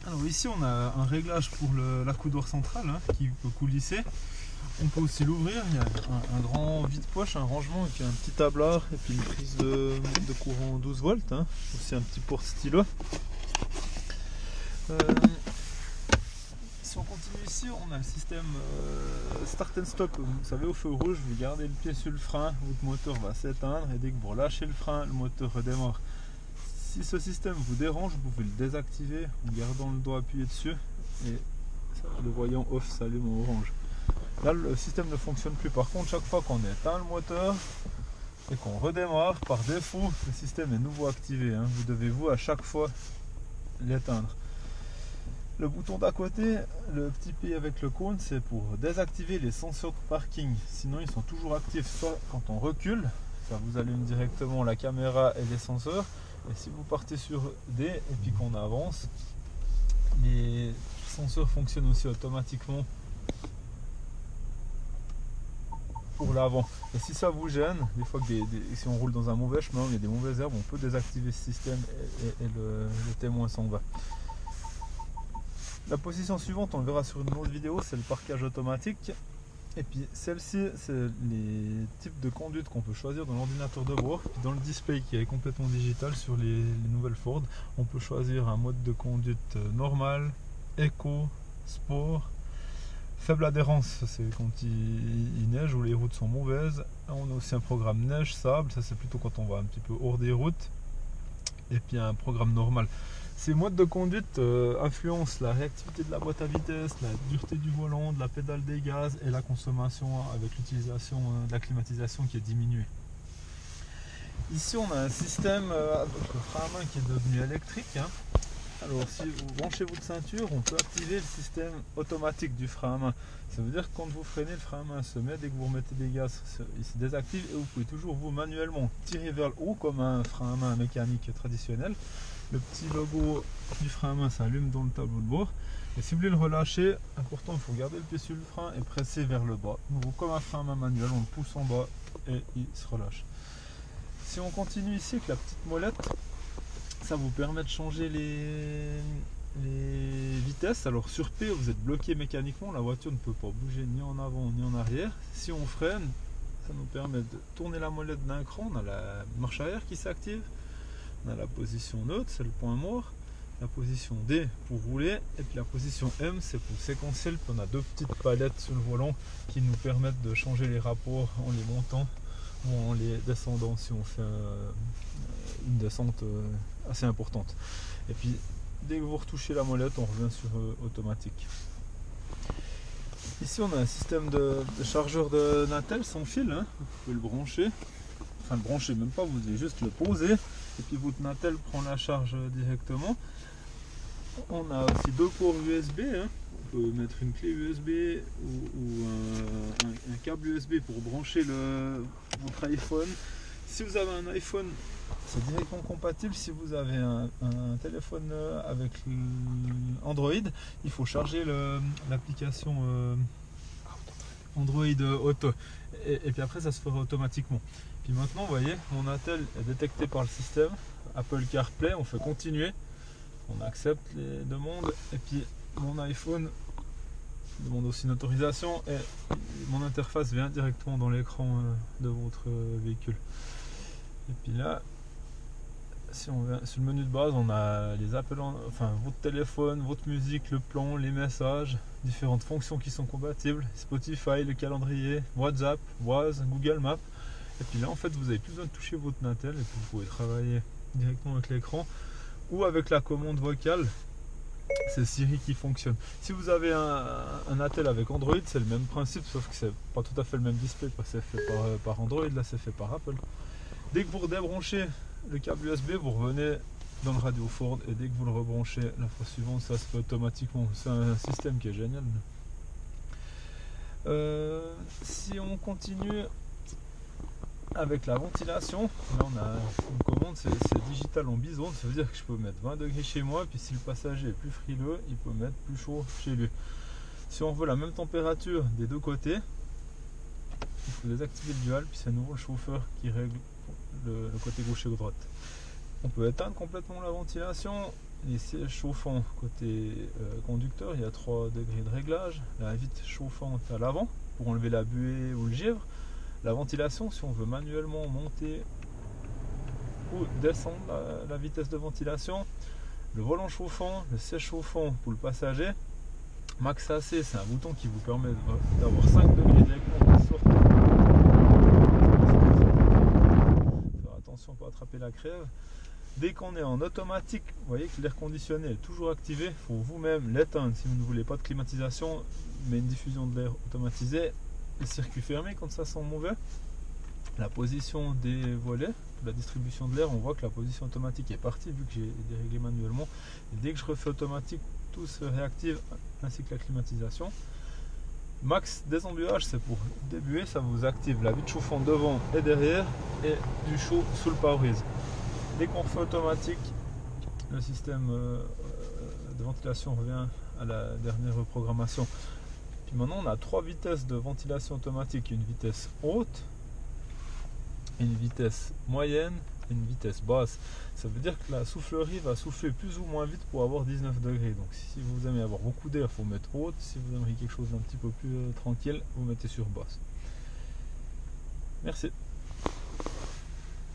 Alors ici on a un réglage pour l'accoudoir central qui peut coulisser. On peut aussi l'ouvrir, il y a un grand vide-poche, un rangement avec un petit tablard et puis une prise de courant 12 volts, aussi un petit porte stylo. Si on continue ici, on a le système start and stop. Vous savez, au feu rouge, vous gardez le pied sur le frein, votre moteur va s'éteindre et dès que vous relâchez le frein, le moteur redémarre. Si ce système vous dérange, vous pouvez le désactiver en gardant le doigt appuyé dessus et le voyant off s'allume en orange. Là, le système ne fonctionne plus. Par contre, chaque fois qu'on éteint le moteur et qu'on redémarre, par défaut, le système est nouveau activé. Vous devez à chaque fois l'éteindre. Le bouton d'à côté, le petit P avec le cône, c'est pour désactiver les senseurs de parking. Sinon, ils sont toujours actifs. Soit quand on recule, ça vous allume directement la caméra et les senseurs. Et si vous partez sur D et puis qu'on avance, les senseurs fonctionnent aussi automatiquement pour l'avant. Et si ça vous gêne, des fois que si on roule dans un mauvais chemin, il y a des mauvaises herbes, on peut désactiver ce système et le témoin s'en va. La position suivante, on le verra sur une autre vidéo, c'est le parquage automatique. Et puis celle-ci, c'est les types de conduite qu'on peut choisir dans l'ordinateur de bord. Puis dans le display qui est complètement digital sur les nouvelles Ford, on peut choisir un mode de conduite normal, éco, sport, faible adhérence, c'est quand il neige ou les routes sont mauvaises. On a aussi un programme neige, sable, ça c'est plutôt quand on va un petit peu hors des routes. Et puis un programme normal. Ces modes de conduite influencent la réactivité de la boîte à vitesse, la dureté du volant, de la pédale des gaz et la consommation avec l'utilisation de la climatisation qui est diminuée. Ici on a un système avec le frein à main qui est devenu électrique. Alors si vous branchez votre ceinture, on peut activer le système automatique du frein à main. Ça veut dire que quand vous freinez, le frein à main se met, dès que vous remettez des gaz, il se désactive et vous pouvez toujours vous manuellement tirer vers le haut comme un frein à main mécanique traditionnel. Le petit logo du frein à main s'allume dans le tableau de bord. Et si vous voulez le relâcher, important, il faut garder le pied sur le frein et presser vers le bas. Donc, comme un frein à main manuel, on le pousse en bas et il se relâche. Si on continue ici avec la petite molette, ça vous permet de changer les vitesses. Alors sur P, vous êtes bloqué mécaniquement, la voiture ne peut pas bouger ni en avant ni en arrière. Si on freine, ça nous permet de tourner la molette d'un cran. On a la marche arrière qui s'active. On a la position neutre, c'est le point mort. La position D pour rouler. Et puis la position M, c'est pour séquentiel. Puis on a deux petites palettes sur le volant qui nous permettent de changer les rapports en les montant ou en les descendant si on fait une descente assez importante. Et puis dès que vous retouchez la molette, on revient sur automatique. Ici on a un système de chargeur de Natel sans fil. Vous pouvez le brancher. Enfin le brancher même pas, vous devez juste le poser et puis votre Natel prend la charge directement. On a aussi deux ports USB, on peut mettre une clé USB ou un câble USB pour brancher votre iPhone. Si vous avez un iPhone, c'est directement compatible. Si vous avez un téléphone avec Android, il faut charger l'application Android Auto et puis après ça se fera automatiquement. Puis maintenant vous voyez, mon Natel est détecté par le système Apple CarPlay, on fait continuer, on accepte les demandes et puis mon iPhone demande aussi une autorisation et mon interface vient directement dans l'écran de votre véhicule. Et puis là, si on vient sur le menu de base, on a les appels, enfin votre téléphone, votre musique, le plan, les messages, différentes fonctions qui sont compatibles, Spotify, le calendrier, WhatsApp, Waze, Google Maps. Et puis là en fait vous avez plus besoin de toucher votre Natel et puis vous pouvez travailler directement avec l'écran ou avec la commande vocale. C'est Siri qui fonctionne. Si vous avez un Natel avec Android, c'est le même principe, sauf que c'est pas tout à fait le même display, parce que c'est fait par Android, là c'est fait par Apple. Dès que vous redébranchez le câble USB, vous revenez dans le radio Ford et dès que vous le rebranchez la fois suivante, ça se fait automatiquement. C'est un système qui est génial. Si on continue avec la ventilation, là on a une commande, c'est digital en bisonne, ça veut dire que je peux mettre 20 degrés chez moi, puis si le passager est plus frileux, il peut mettre plus chaud chez lui. Si on veut la même température des deux côtés, il faut désactiver le dual, puis c'est à nouveau le chauffeur qui règle le côté gauche et droite. On peut éteindre complètement la ventilation les sièges chauffants côté conducteur, il y a 3 degrés de réglage. La vitre chauffante à l'avant pour enlever la buée ou le givre. La ventilation, si on veut manuellement monter ou descendre la vitesse de ventilation. Le volant chauffant, le siège chauffant pour le passager. Max AC, c'est un bouton qui vous permet d'avoir 5 degrés directement qui sortent. Faire attention pour attraper la crève. Dès qu'on est en automatique, vous voyez que l'air conditionné est toujours activé. Il faut vous-même l'éteindre si vous ne voulez pas de climatisation, mais une diffusion de l'air automatisée. Les circuits fermés quand ça sent mauvais. La position des volets, la distribution de l'air, on voit que la position automatique est partie vu que j'ai déréglé manuellement. Et dès que je refais automatique, tout se réactive ainsi que la climatisation. Max désembuage, c'est pour débuer, ça vous active la vitre chauffante devant et derrière et du chaud sous le pare-brise. Dès qu'on refait automatique, le système de ventilation revient à la dernière reprogrammation. Puis maintenant on a 3 vitesses de ventilation automatique, une vitesse haute, une vitesse moyenne et une vitesse basse. Ça veut dire que la soufflerie va souffler plus ou moins vite pour avoir 19 degrés. Donc si vous aimez avoir beaucoup d'air, il faut mettre haute. Si vous aimeriez quelque chose d'un petit peu plus tranquille, vous mettez sur basse. Merci.